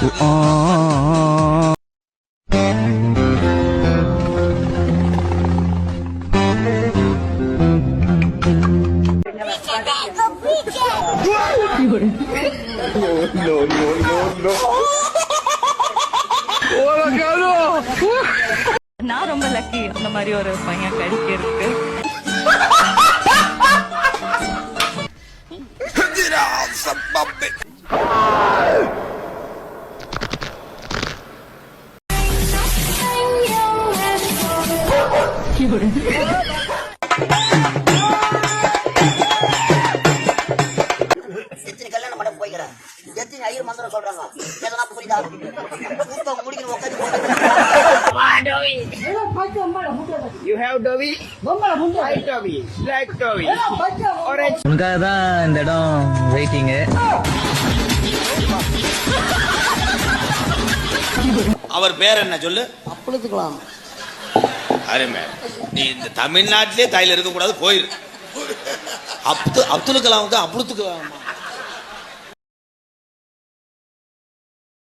நான் ரொம்ப லக்கி அந்த மாதிரி ஒரு பையன் கிடைக்கிறதுக்கு. You have Dobby? White Dobby, black Dobby, orange. உனக்காக தான் இந்த இடம் வெயிட்டிங். அவர் பேர் என்ன சொல்லு? அப்புளத்துக்கலாம். அருமை. நீ இந்த தமிழ்நாட்டிலே தாயில இருக்க கூடாது, போயிரு. அப்துல் கலாம் அப்புளத்துக்கலாம்.